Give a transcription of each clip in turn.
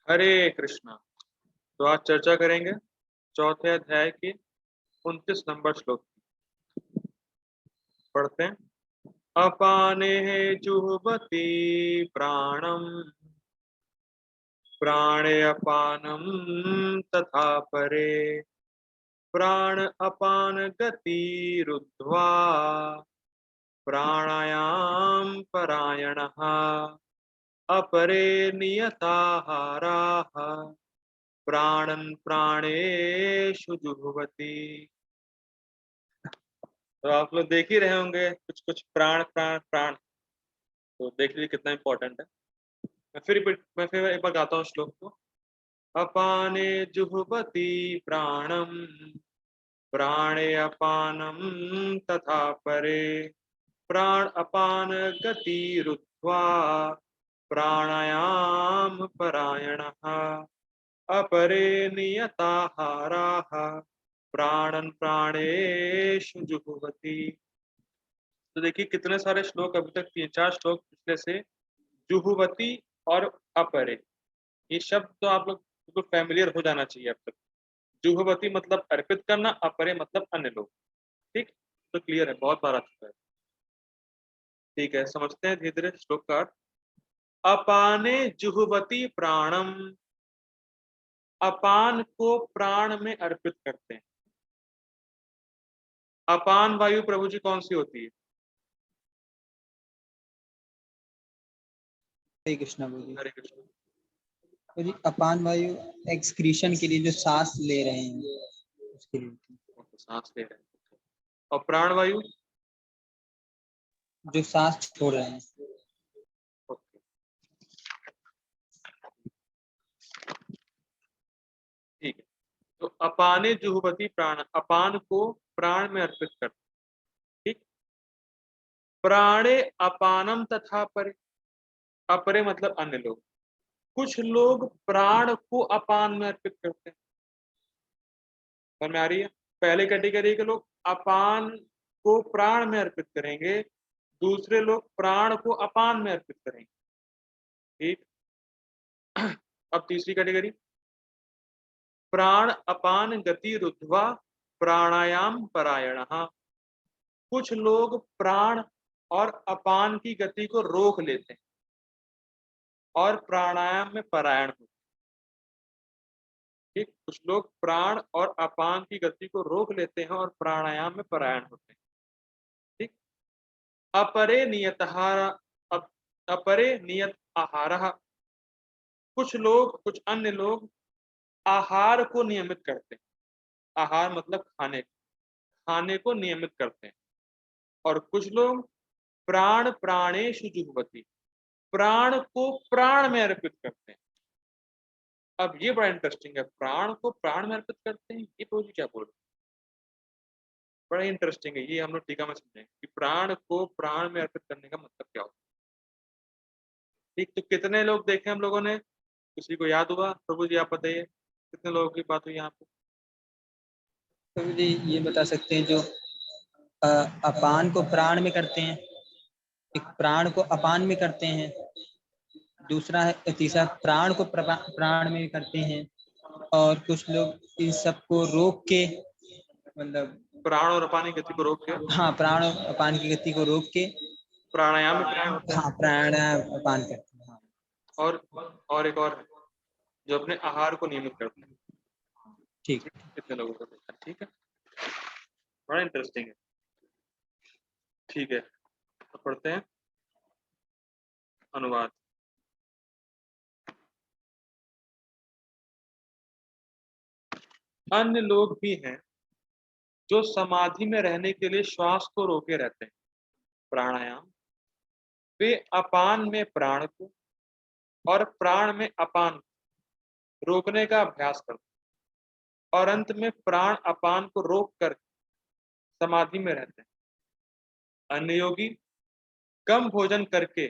हरे कृष्णा। तो आज चर्चा करेंगे चौथे अध्याय के 29 नंबर श्लोक की। पढ़ते हैं। अपाने जुह्वति प्राणम प्राणे अपानम तथा परे प्राण अपान गति रुद्ध्वा प्राणायाम परायणः अपरे नियताहाराः प्राणन प्राणेषु जुह्वति। तो आप लोग देख ही रहे होंगे कुछ कुछ प्राण प्राण प्राण, तो देख लीजिए कितना इंपॉर्टेंट है। मैं फिर एक बार गाता हूँ श्लोक को। अपाने जुह्वति प्राणम प्राणे अपानम तथा परे प्राण अपान गति रुत्वा प्राणायाम परायणः अपरे नियताहाराः प्राणन प्राणेषु जुह्वति। तो देखिए कितने सारे श्लोक, अभी तक 3-4 श्लोक पिछले से जुह्वति और अपरे, ये शब्द तो आप लोग बिल्कुल फैमिलियर हो जाना चाहिए अब तक। जुह्वति मतलब अर्पित करना, अपरे मतलब अन्य लोग। ठीक, तो क्लियर है, बहुत बार आ चुका है। ठीक है, समझते हैं धीरे धीरे श्लोक का अर्थ। अपाने जुह्वति प्राणम, अपान को प्राण में अर्पित करते हैं। अपान वायु प्रभु जी कौन सी होती है? हरे कृष्णा बोलिए। हरे कृष्ण। तो जी अपान वायु एक्सक्रीशन के लिए जो सांस ले रहे हैं उसके लिए, सांस ले रहे हैं। और प्राण वायु जो सांस छोड़ रहे हैं। ठीक है, तो अपाने जुह्वति प्राण, अपान को प्राण में अर्पित करते। ठीक, प्राणे अपानम तथा परे, अपरे मतलब अन्य लोग। कुछ लोग प्राण को अपान में अर्पित करते हैं। समझ में आ रही है? पहले कैटेगरी के लोग अपान को प्राण में अर्पित करेंगे, दूसरे लोग प्राण को अपान में अर्पित करेंगे। ठीक, अब तीसरी कैटेगरी, प्राण अपान गति रुद्ध्वा प्राणायाम परायणः। कुछ लोग प्राण और अपान की गति को रोक लेते हैं और प्राणायाम में परायण होते हैं। ठीक, कुछ लोग प्राण और अपान की गति को रोक लेते हैं और प्राणायाम में परायण होते हैं। ठीक, अपरे नियतहार, अपरे नियत आहारः। कुछ लोग, कुछ अन्य लोग आहार को नियमित करते हैं। आहार मतलब खाने, खाने को नियमित करते हैं। और कुछ लोग प्राण प्राणेषु जुह्वति, प्राण को प्राण में अर्पित करते हैं। अब ये बड़ा इंटरेस्टिंग है, प्राण को प्राण में अर्पित करते हैं, ये तो क्या बोल रहे हैं? बड़ा इंटरेस्टिंग है, ये हम लोग टीका में समझेंगे कि प्राण को प्राण में अर्पित करने का मतलब क्या होता है। ठीक, तो कितने लोग देखे हम लोगों ने, किसी को याद हुआ? प्रभु जी आप बताइए, कितने लोगों की बात हुई यहाँ पे? तो जी ये बता सकते हैं जो अपान को प्राण में करते हैं, एक प्राण को अपान में करते हैं, दूसरा है, तीसरा प्राण को प्राण में करते हैं, और कुछ लोग इन सबको रोक के, मतलब प्राण और अपान की गति को रोक के, हाँ, प्राण और अपान की गति को रोक के प्राणायाम में प्राण होता है। हाँ प्राणायाम अपान करते हैं। हाँ। और एक और है, जो अपने आहार को नियमित करते हैं। ठीक। कितने लोगों को देखा? ठीक है, बड़ा इंटरेस्टिंग है। ठीक है, तो पढ़ते हैं अनुवाद। अन्य लोग भी हैं जो समाधि में रहने के लिए श्वास को रोके रहते हैं, प्राणायाम। वे अपान में प्राण को और प्राण में अपान को रोकने का अभ्यास करते हैं और अंत में प्राण अपान को रोक कर समाधि में रहते हैं। अन्य योगी कम भोजन करके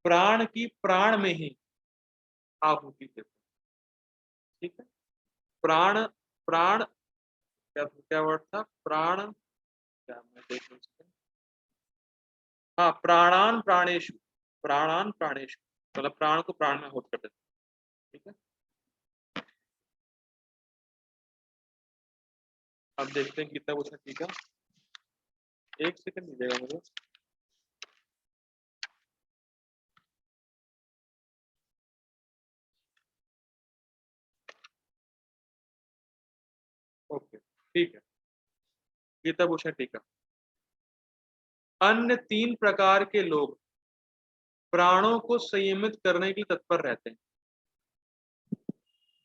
प्राण की प्राण में ही आहुति देते हैं। ठीक है, प्राण, प्राण क्या क्या वर्ड था? प्राण, क्या मैं देख नहीं सकता। हाँ, प्राणान प्राणेशु, प्राणान प्राणेशु मतलब प्राण को प्राण में होत कर देते हैं। ठीक है, अब देखते हैं गीता पूछा ठीक है, एक सेकंड दीजिएगा मुझे। ओके ठीक है, गीता पूछा ठीक है। अन्य 3 प्रकार के लोग प्राणों को संयमित करने के लिए तत्पर रहते हैं।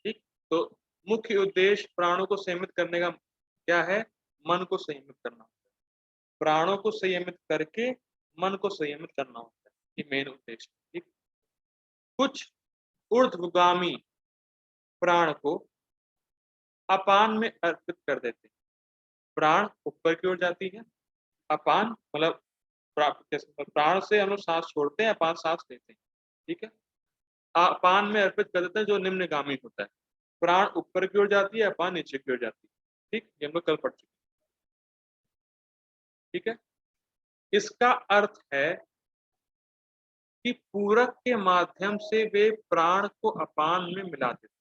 ठीक, तो मुख्य उद्देश्य प्राणों को संयमित करने का क्या है? मन को संयमित करना होता है। प्राणों को संयमित करके मन को संयमित करना होता है, ये मेन उद्देश्य। ठीक, कुछ ऊर्ध्वगामी प्राण को अपान में अर्पित कर देते हैं। प्राण ऊपर की ओर जाती है, अपान मतलब प्राण से हम लोग सांस छोड़ते हैं, अपान सांस लेते हैं। ठीक है, अपान में अर्पित कर देते हैं जो निम्नगामी होता है। प्राण ऊपर की ओर जाती है, अपान नीचे की ओर जाती है। ठीक, ये हम लोग कल पढ़ चुके हैं। ठीक है, इसका अर्थ है कि पूरक के माध्यम से वे प्राण को अपान में मिला देते हैं।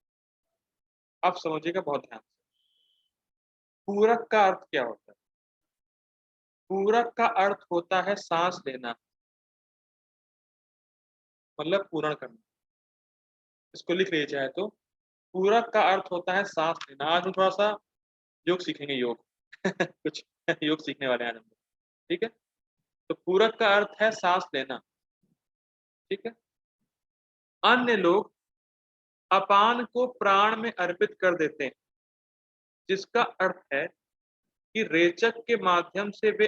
अब समझिएगा बहुत ध्यान से, पूरक का अर्थ क्या होता है? पूरक का अर्थ होता है सांस लेना, मतलब पूर्ण करना। इसको लिख लीजिए चाहे तो, पूरक का अर्थ होता है सांस लेना। आज हम थोड़ा सा योग सीखेंगे, योग कुछ योग सीखने वाले हैं आज हम लोग। ठीक है, तो पूरक का अर्थ है सांस लेना। ठीक है, अन्य लोग अपान को प्राण में अर्पित कर देते हैं, जिसका अर्थ है कि रेचक के माध्यम से वे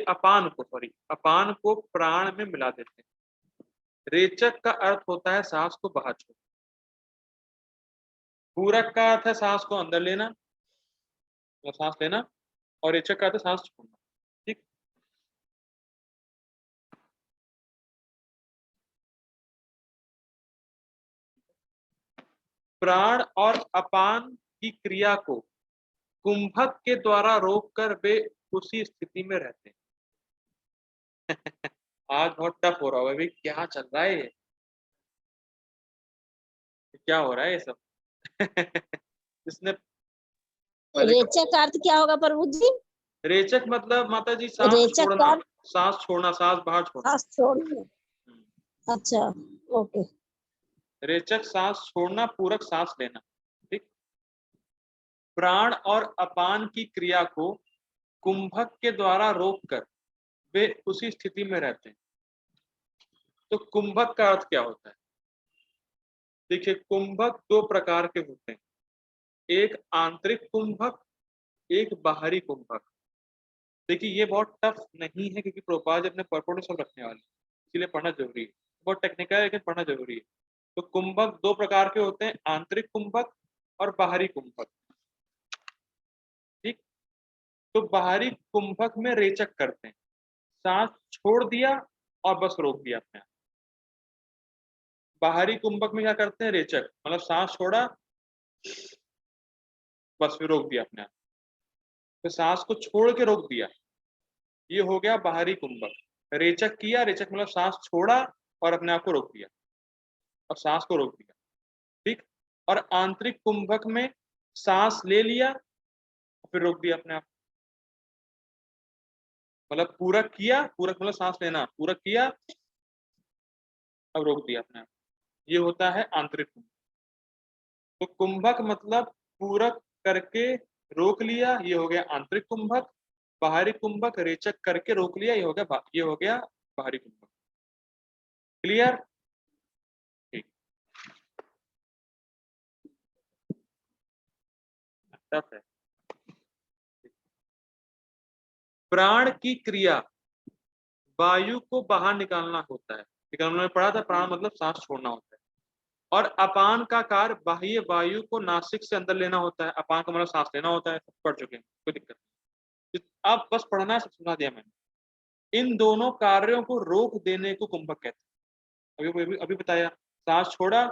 अपान को प्राण में मिला देते हैं। रेचक का अर्थ होता है सांस को बाहर छोड़ना, पूरक का अर्थ है सांस को अंदर लेना, तो सांस लेना, और रेचक का अर्थ है सांस छोड़ना। ठीक, प्राण और अपान की क्रिया को कुंभक के द्वारा रोककर वे उसी स्थिति में रहते हैं। आज बहुत टफ हो रहा होगा भाई, क्या चल रहा है ये, क्या हो रहा है ये सब इसने रेचक का अर्थ क्या होगा प्रभु जी? रेचक मतलब माता जी सांस रेचक छोड़ना, का सांस छोड़ना, सांस बाहर छोड़ना। सांस छोड़ना। अच्छा, ओके। रेचक सांस छोड़ना, पूरक सांस लेना। ठीक, प्राण और अपान की क्रिया को कुंभक के द्वारा रोककर वे उसी स्थिति में रहते हैं। तो कुंभक का अर्थ क्या होता है? देखिए, कुंभक 2 प्रकार के होते हैं, एक आंतरिक कुंभक, एक बाहरी कुंभक। देखिए ये बहुत टफ नहीं है, क्योंकि प्रभुपाद अपने पर्पट सब रखने वाले, इसीलिए पढ़ना जरूरी है। बहुत टेक्निकल है लेकिन पढ़ना जरूरी है। तो कुंभक 2 प्रकार के होते हैं, आंतरिक कुंभक और बाहरी कुंभक। ठीक, तो बाहरी कुंभक में रेचक करते हैं, सांस छोड़ दिया और बस रोक दिया अपने आप। बाहरी कुंभक में क्या करते हैं? रेचक मतलब सांस छोड़ा, बस फिर रोक दिया अपने आप, तो सांस को छोड़ के रोक दिया, ये हो गया बाहरी कुंभक। रेचक किया, रेचक मतलब सांस छोड़ा और अपने आप को रोक दिया, और सांस को रोक दिया। ठीक, और आंतरिक कुंभक में सांस ले लिया फिर रोक दिया अपने आप, मतलब पूरक किया, पूरक मतलब सांस लेना, पूरक किया अब रोक दिया अपने आप, ये होता है आंतरिक कुंभक। तो कुंभक मतलब पूरक करके रोक लिया, ये हो गया आंतरिक कुंभक। बाहरी कुंभक रेचक करके रोक लिया, ये हो गया बाहरी कुंभक। क्लियर? ठीक, टफ है। प्राण की क्रिया वायु को बाहर निकालना होता है, लेकिन हमने पढ़ा था प्राण मतलब सांस छोड़ना होता है। और अपान का कार्य बाह्य वायु को नासिक से अंदर लेना होता है, अपान का मतलब सांस लेना होता है, पढ़ चुके हैं, कोई दिक्कत नहीं। अब बस पढ़ना है, सब सुना दिया मैंने। इन दोनों कार्यों को रोक देने को कुंभक कहते हैं। अभी बताया, सांस छोड़ा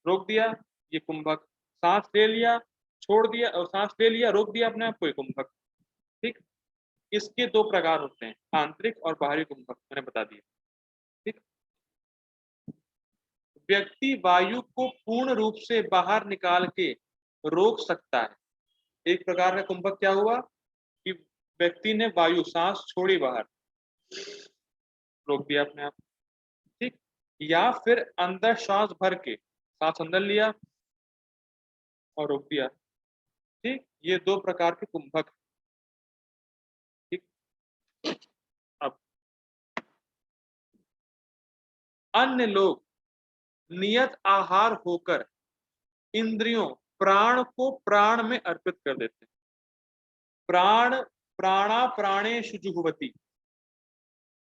रोक दिया, ये कुंभक। सांस ले लिया छोड़ दिया, और सांस ले लिया रोक दिया अपने आप को, ये कुंभक। ठीक, इसके 2 प्रकार होते हैं, आंतरिक और बाहरी कुंभक, मैंने बता दिया। ठीक, व्यक्ति वायु को पूर्ण रूप से बाहर निकाल के रोक सकता है, एक प्रकार का कुंभक क्या हुआ कि व्यक्ति ने वायु सांस छोड़ी बाहर, रोक दिया अपने आप, ठीक, या फिर अंदर सांस भर के सांस अंदर लिया और रोक दिया, ठीक, ये दो प्रकार के कुंभक, ठीक। अब अन्य लोग नियत आहार होकर इंद्रियों प्राण को प्राण में अर्पित कर देते हैं। प्राण प्राणा प्राणेषु जुह्वति,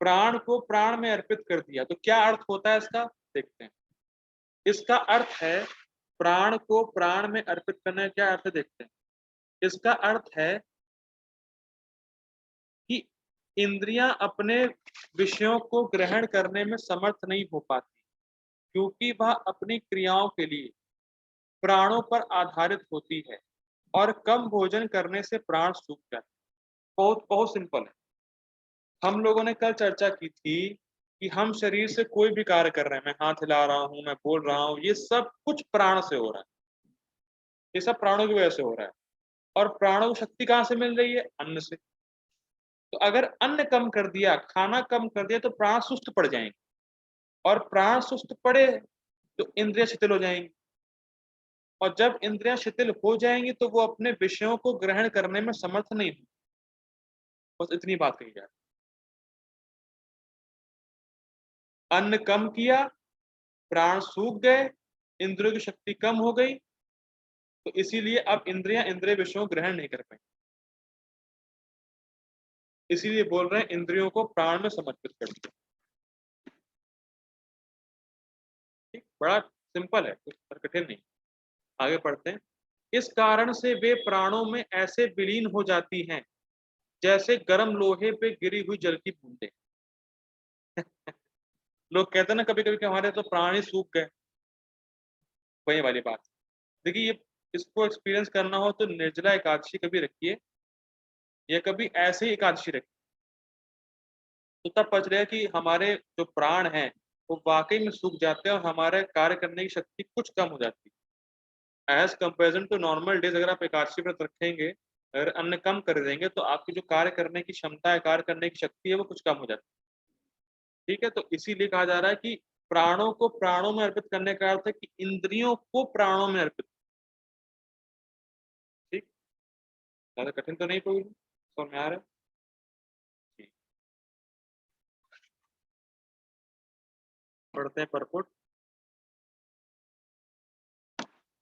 प्राण को प्राण में अर्पित कर दिया, तो क्या अर्थ होता है इसका, देखते हैं। इसका अर्थ है प्राण को प्राण में अर्पित करने का क्या अर्थ है, देखते हैं। इसका अर्थ है कि इंद्रियां अपने विषयों को ग्रहण करने में समर्थ नहीं हो पाती, क्योंकि वह अपनी क्रियाओं के लिए प्राणों पर आधारित होती है और कम भोजन करने से प्राण सूख जाते हैं। बहुत बहुत सिंपल है। हम लोगों ने कल चर्चा की थी कि हम शरीर से कोई भी कार्य कर रहे हैं, मैं हाथ हिला रहा हूं, मैं बोल रहा हूं, ये सब कुछ प्राण से हो रहा है, ये सब प्राणों की वजह से हो रहा है। और प्राणों को शक्ति कहाँ से मिल रही है, अन्न से। तो अगर अन्न कम कर दिया, खाना कम कर दिया, तो प्राण सुस्त पड़ जाएंगे, और प्राण सुस्त पड़े तो इंद्रियां शिथिल हो जाएंगी, और जब इंद्रियां शिथिल हो जाएंगी तो वो अपने विषयों को ग्रहण करने में समर्थ नहीं होगी। बस इतनी बात कही जाए। अन्न कम किया, प्राण सूख गए, इंद्रियों की शक्ति कम हो गई, तो इसीलिए अब इंद्रियां इंद्रिय विषयों को ग्रहण नहीं कर पाएंगी। इसीलिए बोल रहे हैं इंद्रियों को प्राण में समर्पित कर दिया। ठीक, बड़ा सिंपल है, कुछ कठिन नहीं। आगे पढ़ते हैं। इस कारण से वे प्राणों में ऐसे विलीन हो जाती हैं जैसे गर्म लोहे पे गिरी हुई जल की बूंदें। लोग कहते हैं ना कभी कभी कि हमारे तो प्राण ही सूख गए, वही वाली बात। देखिए, ये इसको एक्सपीरियंस करना हो तो निर्जला एकादशी कभी रखिए, या कभी ऐसे ही एकादशी रखिए, तो तब पता चलेगा कि हमारे जो प्राण हैं वो वाकई में सूख जाते हैं और हमारे कार्य करने की शक्ति कुछ कम हो जाती है। As comparison to normal days अगर आप एकादशी व्रत रखेंगे, अगर अन्न कम कर देंगे, तो आपकी जो कार्य करने की क्षमता है, कार्य करने की शक्ति है, वो कुछ कम हो जाती है। ठीक है, तो इसीलिए कहा जा रहा है कि प्राणों को प्राणों में अर्पित करने का अर्थ है कि इंद्रियों को प्राणों में अर्पित। ठीक, ज्यादा कठिन तो नहीं कोई, समझ में आ रहा है। ठीक, पढ़ते हैं परपुट।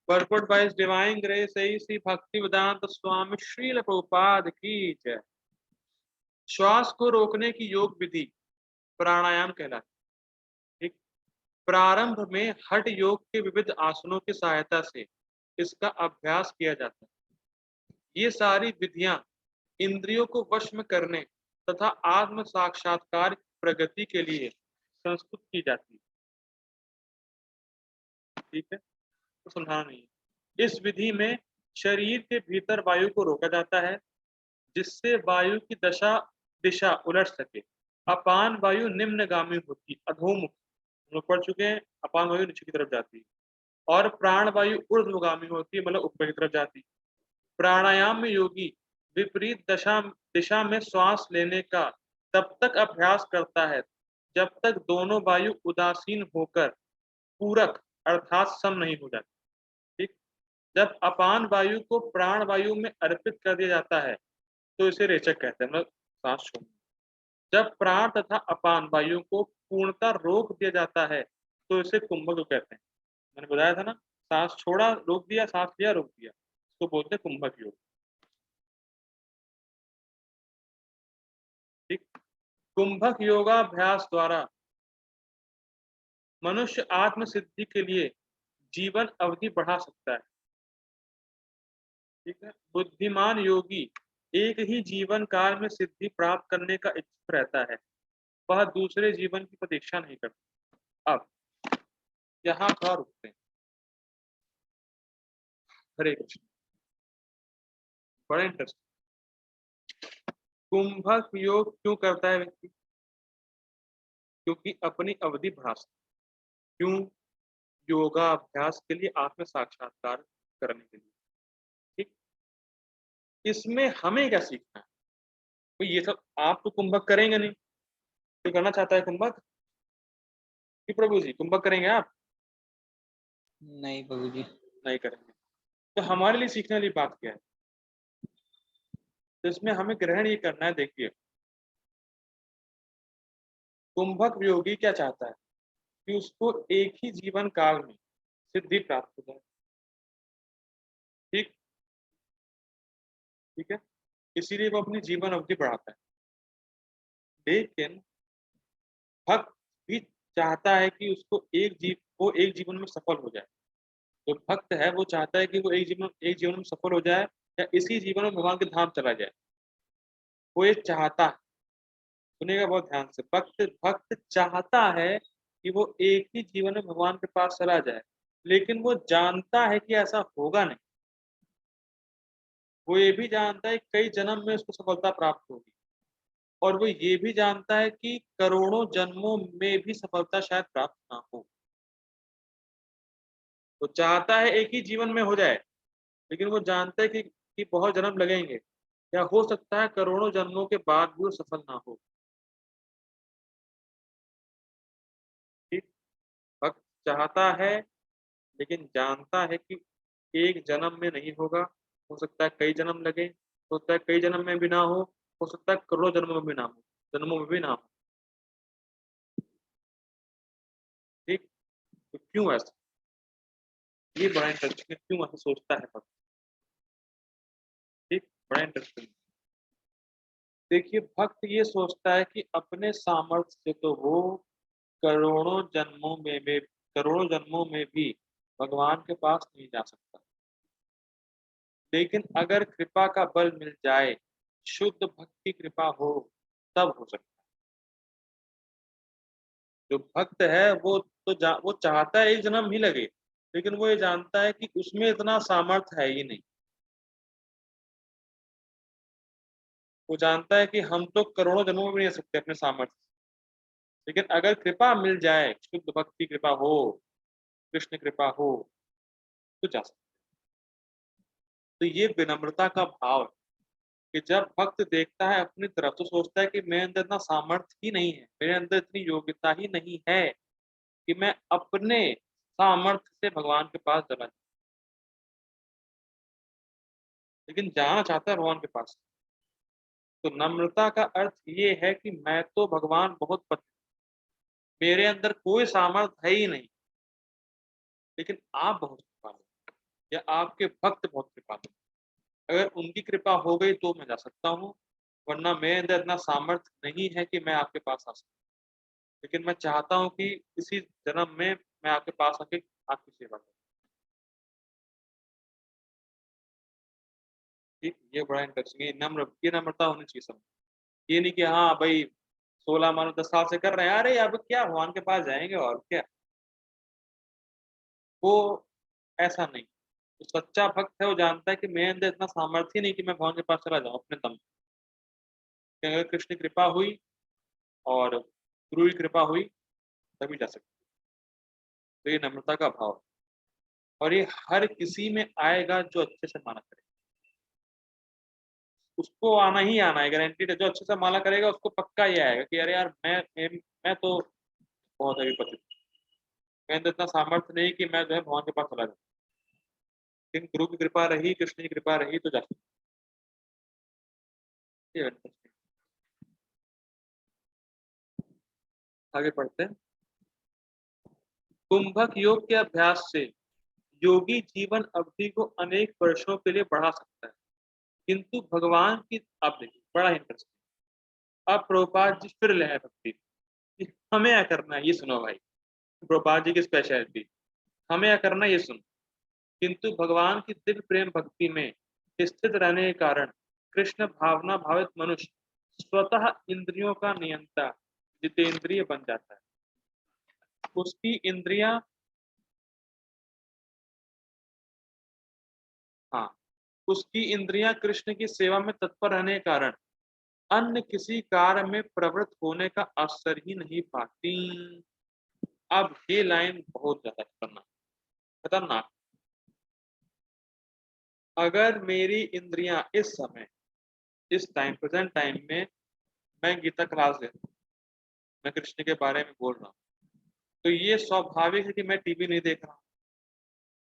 परपुट बाय डिवाइन ग्रेस श्री भक्ति वेदांत स्वामी श्रील प्रभुपाद की जय। श्वास को रोकने की योग विधि प्राणायाम कहलाती है। ठीक, प्रारंभ में हठ योग के विविध आसनों की सहायता से इसका अभ्यास किया जाता है। ये सारी विधियां इंद्रियों को वश में करने तथा आत्म साक्षात्कार की प्रगति के लिए संस्तुत की जाती है। ठीक है, तो समझाना नहीं है। इस विधि में शरीर के भीतर वायु को रोका जाता है जिससे वायु की दिशा उलट सके। अपान वायु निम्नगामी होती, अधोमुख, हम लोग पढ़ चुके हैं, अपान वायु नीचे की तरफ जाती है, और प्राण वायु ऊर्ध्वगामी होती है, मतलब ऊपर की तरफ जाती है। प्राणायाम में योगी विपरीत दिशा में श्वास लेने का तब तक अभ्यास करता है जब तक दोनों वायु उदासीन होकर पूरक अर्थात सम नहीं हो जाती। ठीक, जब अपान वायु को प्राण वायु में अर्पित कर दिया जाता है तो इसे रेचक कहते हैं, मतलब सांस छोड़ना। जब प्राण तथा अपान वायु को पूर्णतः रोक दिया जाता है तो इसे कुंभक कहते हैं। मैंने बताया था ना, सांस छोड़ा रोक दिया, सांस लिया रोक दिया, इसको बोलते हैं कुंभक योग। ठीक, कुंभक योगाभ्यास द्वारा मनुष्य आत्म सिद्धि के लिए जीवन अवधि बढ़ा सकता है। ठीक है, बुद्धिमान योगी एक ही जीवन काल में सिद्धि प्राप्त करने का इच्छुक रहता है, वह दूसरे जीवन की प्रतीक्षा नहीं करता। अब यहाँ थोड़ा रुकते हैं। हरे कृष्ण, बड़ा इंटरेस्टिंग। कुंभक योग क्यों करता है व्यक्ति, क्योंकि अपनी अवधि बढ़ा सकता। क्यों, योगा अभ्यास के लिए, आत्म साक्षात्कार करने के लिए। ठीक, इसमें हमें क्या सीखना है? तो ये सब आप तो कुंभक करेंगे नहीं, तो करना चाहता है कुंभक कि प्रभु जी कुंभक करेंगे आप? नहीं प्रभु जी। नहीं करेंगे। तो हमारे लिए सीखने वाली बात क्या है? तो इसमें हमें ग्रहण ये करना है। देखिए, कुंभक योगी क्या चाहता है कि उसको एक ही जीवन काल में सिद्धि प्राप्त हो जाए। ठीक ठीक है, इसीलिए वो अपनी जीवन अवधि बढ़ाता है। लेकिन भक्त भी चाहता है कि उसको वो एक जीवन में सफल हो जाए। जो भक्त है वो चाहता है कि वो एक जीवन में सफल हो जाए, या इसी जीवन में भगवान के धाम चला जाए। वो ये चाहता है। सुनेगा बहुत ध्यान से, भक्त भक्त चाहता है कि वो एक ही जीवन में भगवान के पास चला जाए, लेकिन वो जानता है कि ऐसा होगा नहीं। वो ये भी जानता है कि कई जन्म में उसको सफलता प्राप्त होगी, और वो ये भी जानता है कि करोड़ों जन्मों में भी सफलता शायद प्राप्त ना हो। वो चाहता है एक ही जीवन में हो जाए, लेकिन वो जानता है कि बहुत जन्म लगेंगे, या हो सकता है करोड़ों जन्मों के बाद भी वो सफल ना हो। ठीक, भक्त चाहता है लेकिन जानता है कि एक जन्म में नहीं होगा। हो सकता है कई जन्म लगे, हो सकता है कई जन्म में भी ना हो सकता है करोड़ों जन्मों में भी ना हो, जन्मों में भी ना हो। ठीक, तो क्यों ऐसा? ये बड़ा इंटरेस्टिंग है, क्यों ऐसा सोचता है भक्त? ठीक, बड़ा इंटरेस्टिंग। देखिए, भक्त ये सोचता है कि अपने सामर्थ्य से तो वो करोड़ों जन्मों में करोड़ों जन्मों में भी भगवान के पास नहीं जा सकता। लेकिन अगर कृपा का बल मिल जाए, शुद्ध भक्ति कृपा हो, तब हो सकता है। जो भक्त है वो चाहता है एक जन्म ही लगे, लेकिन वो ये जानता है कि उसमें इतना सामर्थ्य है ही नहीं। वो जानता है कि हम तो करोड़ों जन्मों में भी नहीं आ सकते अपने सामर्थ्य से। लेकिन अगर कृपा मिल जाए, शुद्ध भक्ति कृपा हो, कृष्ण कृपा हो, तो जा सकते। तो ये विनम्रता का भाव है कि जब भक्त देखता है अपनी तरफ, तो सोचता है कि मेरे अंदर इतना सामर्थ्य ही नहीं है, मेरे अंदर इतनी योग्यता ही नहीं है कि मैं अपने सामर्थ्य से भगवान के पास चला जाऊं। लेकिन जाना चाहता है भगवान के पास। तो नम्रता का अर्थ ये है कि मैं तो भगवान बहुत मेरे अंदर कोई सामर्थ्य है ही नहीं, लेकिन आप बहुत कृपालु, या आपके भक्त बहुत कृपालु। अगर उनकी कृपा हो गई तो मैं जा सकता हूँ, वरना मेरे अंदर इतना सामर्थ्य नहीं है कि मैं आपके पास आ सकूं। लेकिन मैं चाहता हूँ कि इसी जन्म में मैं आपके पास आके आपकी सेवा करूँ। ठीक, ये बड़ा इंटरेस्टिंग है। ये नम्रता होनी चाहिए सब। ये नहीं कि हाँ भाई 16 मानो 10 साल से कर रहे हैं, अरे अब क्या भगवान के पास जाएंगे और क्या। वो ऐसा नहीं। तो सच्चा भक्त है, वो जानता है कि मेरे अंदर इतना सामर्थ्य नहीं कि मैं भगवान के पास चला जाऊं अपने दम से। अगर कृष्ण की कृपा हुई और गुरु की कृपा हुई, तभी जा सकते। तो ये नम्रता का भाव है, और ये हर किसी में आएगा जो अच्छे से माना करे। उसको आना ही आना है, गारंटीड है। जो अच्छे से माला करेगा उसको पक्का ये आएगा कि अरे यार मैं तो बहुत अभी पतित, मेरे अंदर इतना सामर्थ्य नहीं कि मैं जो है भगवान के पास चला जाऊं। लेकिन गुरु की कृपा रही, कृष्ण की कृपा रही, तो जा सकते। आगे पढ़ते हैं। कुंभक योग के अभ्यास से योगी जीवन अवधि को अनेक वर्षों के लिए बढ़ा सकता है, किंतु भगवान की, अब देखिए बड़ा इंटरेस्टिंग। अब प्रभुपाद जी फिर ले है भक्ति कि हमें क्या करना है, ये सुनो भाई। प्रभुपाद जी की स्पेशलिटी, हमें क्या करना है ये सुनो। किंतु भगवान की दिव्य प्रेम भक्ति में स्थित रहने के कारण कृष्ण भावना भावित मनुष्य स्वतः इंद्रियों का नियंता जितेंद्रिय बन जाता है। उसकी इंद्रियां, हाँ, उसकी इंद्रियां कृष्ण की सेवा में तत्पर रहने के कारण अन्य किसी कार्य में प्रवृत्त होने का अवसर ही नहीं पाती। अब ये लाइन बहुत ज्यादा खतरनाक खतरनाक। अगर मेरी इंद्रियां इस समय, इस टाइम, प्रेजेंट टाइम में मैं गीता क्लास ले रहा हूँ, मैं कृष्ण के बारे में बोल रहा हूँ, तो ये स्वाभाविक है कि मैं टीवी नहीं देख रहा हूँ,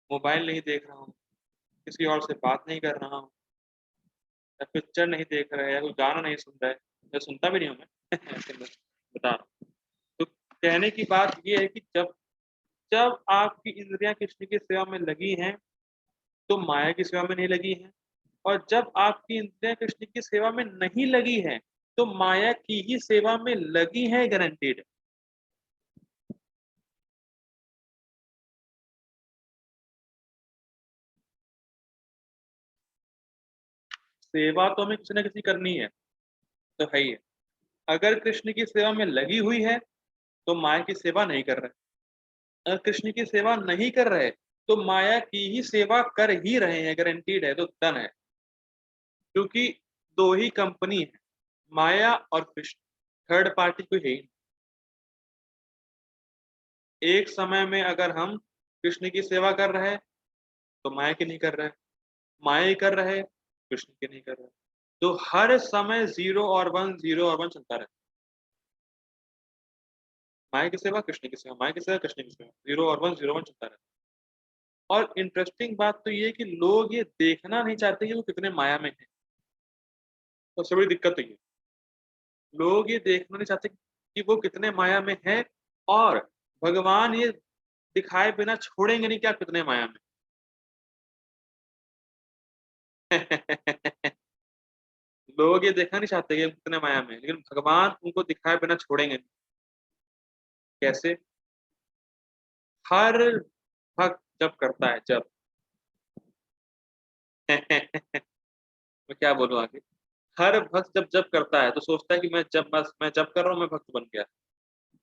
मोबाइल नहीं देख रहा हूँ, किसी और से बात नहीं कर रहा हूँ, या पिक्चर नहीं देख रहा है, या कोई गाना नहीं सुन रहा है, या सुनता भी नहीं हूँ मैं ऐसे मैं बता रहा हूँ। तो कहने की बात ये है कि जब जब आपकी इंद्रियां कृष्ण की सेवा में लगी हैं तो माया की सेवा में नहीं लगी हैं, और जब आपकी इंद्रियां कृष्ण की सेवा में नहीं लगी हैं तो माया की ही सेवा में लगी है, गारंटीड। सेवा तो हमें किसी ना किसी करनी है, तो है ही है। अगर कृष्ण की सेवा में लगी हुई है तो माया की सेवा नहीं कर रहे, अगर कृष्ण की सेवा नहीं कर रहे तो माया की ही सेवा कर ही रहे हैं, गारंटीड है, तो डन है। क्योंकि दो ही कंपनी है, माया और कृष्ण, थर्ड पार्टी कोई है ही नहीं। एक समय में अगर हम कृष्ण की सेवा कर रहे हैं तो माया की नहीं कर रहे, माया ही कर रहे, कृष्ण की नहीं कर रहे, तो हर समय जीरो और वन, जीरो और वन चलता रहता। माया की सेवा, कृष्ण की सेवा, माया की सेवा, कृष्ण की सेवा, जीरो और वन, जीरो वन चलता रहता। और इंटरेस्टिंग बात तो ये है कि लोग ये देखना नहीं चाहते कि वो कितने माया में है। सबसे बड़ी दिक्कत तो ये, लोग ये देखना नहीं चाहते कि वो कितने माया में है, और भगवान ये दिखाए बिना छोड़ेंगे नहीं कि आप कितने माया में। लोग ये देखना नहीं चाहते कि हम कितने माया में, लेकिन भगवान उनको दिखाए बिना छोड़ेंगे नहीं। कैसे? हर भक्त जब करता है, जब मैं क्या बोलूं आगे, हर भक्त जब जब करता है तो सोचता है कि मैं जब, बस मैं जब कर रहा हूँ मैं भक्त बन गया।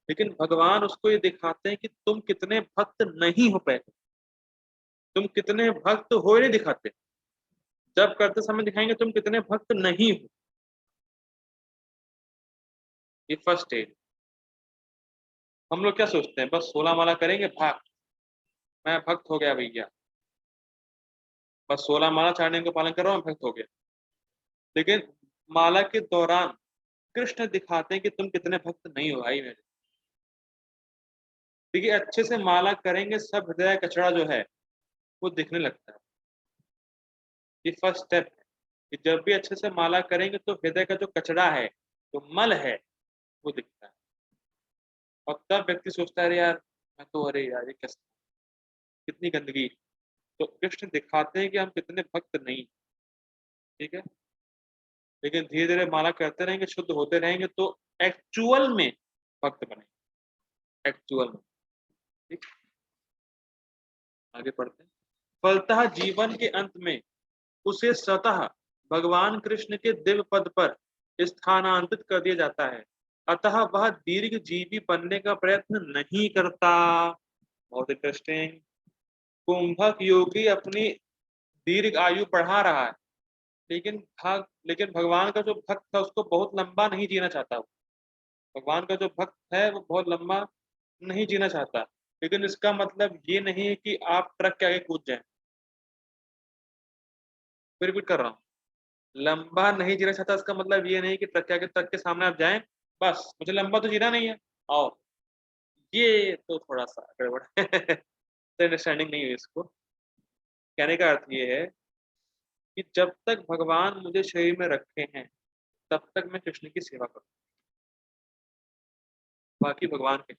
लेकिन भगवान उसको ये दिखाते हैं कि तुम कितने भक्त नहीं हो, पहले तुम कितने भक्त हो ही नहीं दिखाते, जब करते समय दिखाएंगे तुम कितने भक्त नहीं हो। ये फर्स्ट स्टेज। हम लोग क्या सोचते हैं, बस 16 माला करेंगे, भाग, मैं भक्त हो गया भैया, बस 16 माला चारने का पालन कर रहा हूँ, मैं भक्त हो गया। लेकिन माला के दौरान कृष्ण दिखाते हैं कि तुम कितने भक्त नहीं हो भाई मेरे। देखिए, अच्छे से माला करेंगे सब हृदय कचरा जो है वो दिखने लगता है। ये फर्स्ट स्टेप है कि जब भी अच्छे से माला करेंगे तो हृदय का जो कचरा है, जो मल है, वो दिखता है। और तब व्यक्ति सोचता है, अरे यार, मैं तो, अरे यार ये कैसे, कितनी गंदगी। तो कृष्ण दिखाते हैं कि हम कितने भक्त नहीं। ठीक है। लेकिन धीरे धीरे माला करते रहेंगे, शुद्ध होते रहेंगे, तो एक्चुअल में भक्त बनेंगे, एक्चुअल में। ठीक। आगे पढ़ते हैं। फलतः जीवन के अंत में उसे स्वतः भगवान कृष्ण के दिव्य पद पर स्थानांतरित कर दिया जाता है, अतः वह दीर्घ जीवी बनने का प्रयत्न नहीं करता। बहुत इंटरेस्टिंग। कुंभक योगी अपनी दीर्घ आयु बढ़ा रहा है, लेकिन भगवान का जो भक्त था उसको बहुत लंबा नहीं जीना चाहता वो। भगवान का जो भक्त है वो बहुत लंबा नहीं जीना चाहता। लेकिन इसका मतलब ये नहीं है कि आप ट्रक के आगे कूद जाएं। फिर रिपीट कर रहा हूँ, लंबा नहीं जीना चाहता इसका मतलब ये नहीं कि ट्रक के सामने आप जाएं, बस मुझे लंबा तो जीना नहीं है, आओ। ये तो थोड़ा सा गड़बड़ है। तो अंडरस्टैंडिंग नहीं है इसको। कहने का अर्थ ये है कि जब तक भगवान मुझे शरीर में रखे हैं तब तक मैं कृष्ण की सेवा करूँ, बाकी भगवान के।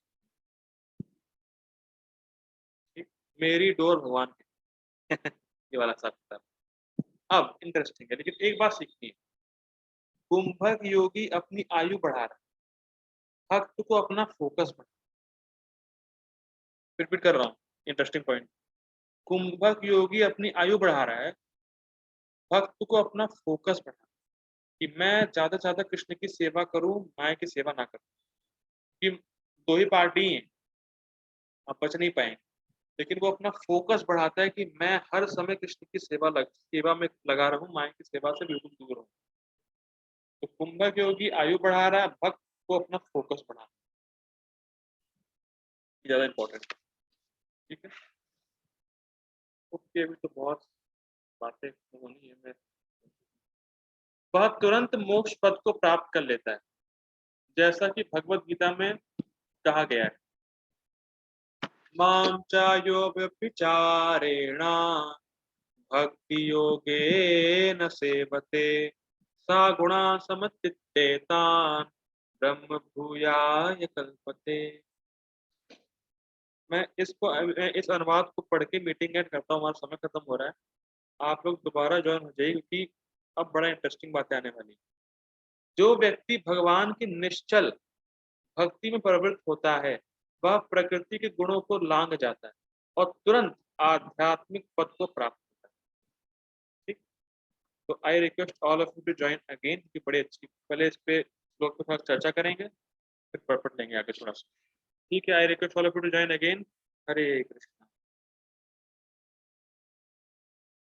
ठीक? मेरी डोर भगवान के। ये वाला हिसाब किताब। अब इंटरेस्टिंग है, लेकिन एक बात सीखनी है। कुंभक योगी अपनी आयु बढ़ा रहा है, भक्त को अपना फोकस बढ़ा। रिपीट कर रहा हूँ, इंटरेस्टिंग पॉइंट। कुंभक योगी अपनी आयु बढ़ा रहा है, भक्त को अपना फोकस बढ़ा, कि मैं ज्यादा से ज्यादा कृष्ण की सेवा करूं, माया की सेवा ना करूं। कि दो ही पार्टी हैं, आप बच नहीं पाएंगे। लेकिन वो अपना फोकस बढ़ाता है कि मैं हर समय कृष्ण की सेवा में लगा रहूं, माया की सेवा से बिल्कुल दूर रहूं। तो कुंभक योगी आयु बढ़ा रहा है, भक्त को अपना फोकस बढ़ाना ज्यादा इंपॉर्टेंट है। ठीक है। ओके, अभी तो बहुत बातें होनी है मैं वह तुरंत मोक्ष पद को प्राप्त कर लेता है, जैसा कि भगवत गीता में कहा गया है। मां चायो व्यभिचारेण भक्ति योगेन सेवते सा गुणा समचित्तेतान् ब्रह्म भूयाय कल्पते। मैं इस अनुवाद को पढ़ के मीटिंग एंड करता हूँ, हमारा समय खत्म हो रहा है। आप लोग दोबारा ज्वाइन हो जाइए क्योंकि अब बड़ा इंटरेस्टिंग बातें आने वाली। जो व्यक्ति भगवान की निश्चल भक्ति में प्रवृत्त होता है वह प्रकृति के गुणों को लांघ जाता है और तुरंत आध्यात्मिक पद को प्राप्त होता है। ठीक, तो I request all of you to join again कि बड़ी अच्छी पहले इस पे श्लोक के साथ चर्चा करेंगे फिर पढ़ लेंगे आगे थोड़ा सा। ठीक है, I request all of you to join again. Hare Krishna.